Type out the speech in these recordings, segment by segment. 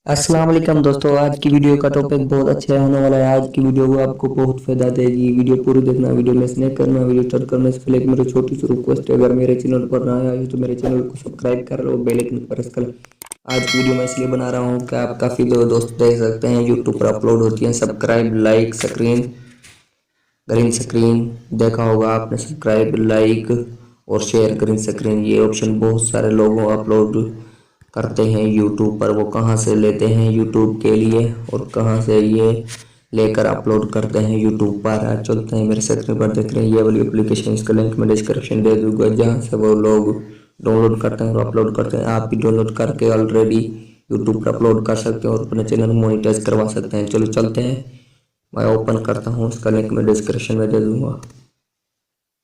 अस्सलाम वालेकुम दोस्तों, आज की वीडियो का टॉपिक बहुत अच्छा होने वाला है। आज की वीडियो को आपको बहुत फायदा देगी। वीडियो पूरी देखना, वीडियो में स्नैप करना। वीडियो स्टार्ट करने से पहले एक मेरी छोटी सी रिक्वेस्ट है, अगर मेरे चैनल पर नया आए तो मेरे चैनल को सब्सक्राइब कर लो, बेल आइकन प्रेस कर। आज की वीडियो मैं इसलिए बना रहा हूँ कि आप काफ़ी दोस्त देख सकते हैं यूट्यूब पर अपलोड होती हैं। Subscribe like screen green screen देखा होगा आपने, सब्सक्राइब लाइक और शेयर ग्रीन स्क्रीन, ये ऑप्शन बहुत सारे लोगों अपलोड करते हैं यूट्यूब पर। वो कहाँ से लेते हैं यूट्यूब के लिए और कहाँ से ये लेकर अपलोड करते हैं यूट्यूब पर। आज चलते हैं, मेरे स्क्रीन पर देख रहे हैं ये वाली एप्लीकेशन, इसका लिंक मैं डिस्क्रिप्शन दे दूंगा, जहाँ से वो लोग डाउनलोड करते हैं और अपलोड करते हैं। आप भी डाउनलोड करके ऑलरेडी यूट्यूब पर अपलोड कर सकते हैं और अपने चैनल मोनेटाइज करवा सकते हैं। चलो चलते हैं, मैं ओपन करता हूँ, इसका लिंक मैं डिस्क्रिप्शन में दे दूंगा।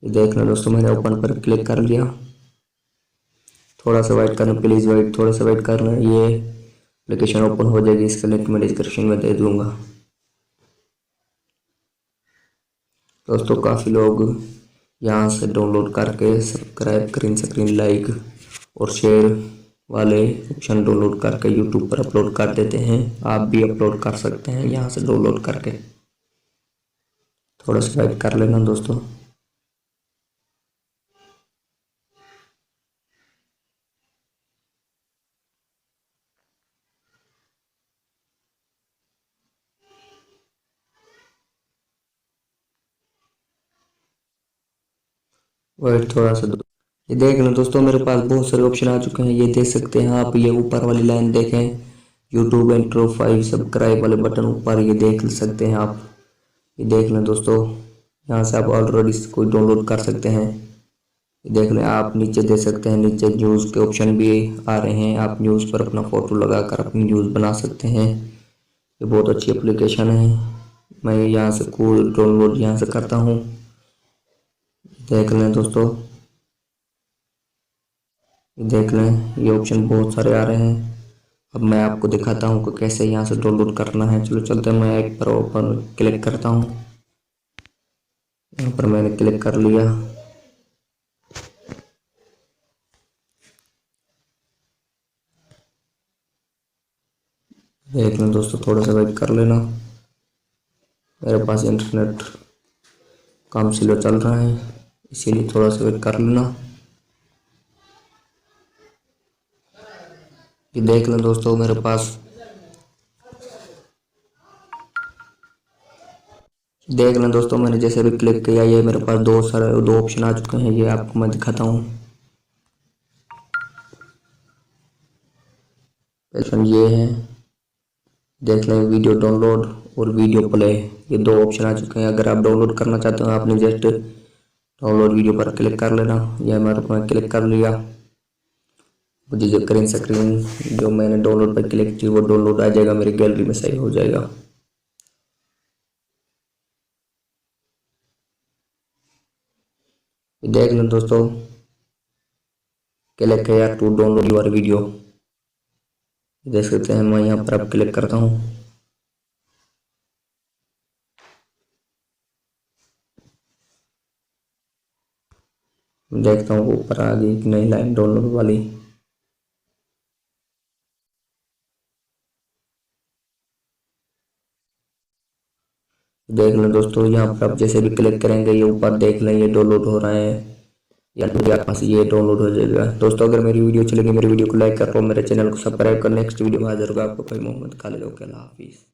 ये देख लो दोस्तों, मैंने ओपन पर क्लिक कर लिया। थोड़ा सा वेट करना, प्लीज़ वेट, थोड़ा सा वेट करना, ये एप्लीकेशन ओपन हो जाएगी। इसका लिंक मैं डिस्क्रिप्शन में दे दूंगा। दोस्तों काफ़ी लोग यहाँ से डाउनलोड करके सब्सक्राइब ग्रीन स्क्रीन लाइक और शेयर वाले ऑप्शन डाउनलोड करके यूट्यूब पर अपलोड कर देते हैं। आप भी अपलोड कर सकते हैं यहाँ से डाउनलोड करके। थोड़ा सा वेट कर लेना दोस्तों। वेट थोड़ा सा ये देख लें दोस्तों, मेरे पास बहुत सारे ऑप्शन आ चुके हैं। ये देख सकते हैं आप, ये ऊपर वाली लाइन देखें, यूट्यूब इंट्रो 5 सब्सक्राइब वाले बटन ऊपर, ये देख सकते हैं आप। ये देख लें दोस्तों, यहाँ से आप ऑलरेडी इसको डाउनलोड कर सकते हैं। ये देख लें आप, नीचे देख सकते हैं, नीचे न्यूज़ के ऑप्शन भी आ रहे हैं। आप न्यूज़ पर अपना फ़ोटो लगाकर अपनी न्यूज़ बना सकते हैं। ये बहुत अच्छी एप्लीकेशन है। मैं यहाँ से कोड डाउनलोड यहाँ से करता हूँ। देख लें दोस्तों, देख लें, ये ऑप्शन बहुत सारे आ रहे हैं। अब मैं आपको दिखाता हूँ कि कैसे यहाँ से डाउनलोड करना है। चलो चलते हैं, मैं एक पर ओपन क्लिक करता हूँ। यहाँ पर मैंने क्लिक कर लिया। देख लें दोस्तों, थोड़ा सा वेट कर लेना, मेरे पास इंटरनेट काम स्लो चल रहा है, इसीलिए थोड़ा सा वेट कर लेना। ये देख लें दोस्तों, मेरे पास देख लें दोस्तों, मैंने जैसे भी क्लिक किया, ये मेरे पास दो ऑप्शन आ चुके हैं। ये आपको मैं दिखाता हूँ। ऑप्शन ये है, देख लें, वीडियो डाउनलोड और वीडियो प्ले, ये दो ऑप्शन आ चुके हैं। अगर आप डाउनलोड करना चाहते हो, आपने जस्ट डाउनलोड वीडियो पर क्लिक कर लेना। यह मैं क्लिक कर लिया। मुझे जो ग्रीन स्क्रीन जो मैंने डाउनलोड पर क्लिक की वो डाउनलोड आ जाएगा, मेरी गैलरी में सही हो जाएगा। देख लें दोस्तों, क्लिक किया टू डाउनलोड योर वीडियो, देख सकते हैं। मैं यहाँ पर अब क्लिक करता हूँ। देखता हूँ ऊपर आ गई एक नई लाइन डाउनलोड वाली। देख लें दोस्तों, यहाँ पर आप जैसे भी क्लिक करेंगे, ये ऊपर देख लें, ये डाउनलोड हो रहा है, या तो आपके पास ये डाउनलोड हो जाएगा। दोस्तों अगर मेरी वीडियो चलेगी, मेरी वीडियो को लाइक कर लो, मेरे चैनल को सब्सक्राइब कर। नेक्स्ट वीडियो में हाजिर होगा आपको भाई मोहम्मद खालिद। ओके, अल्लाह हाफिज़।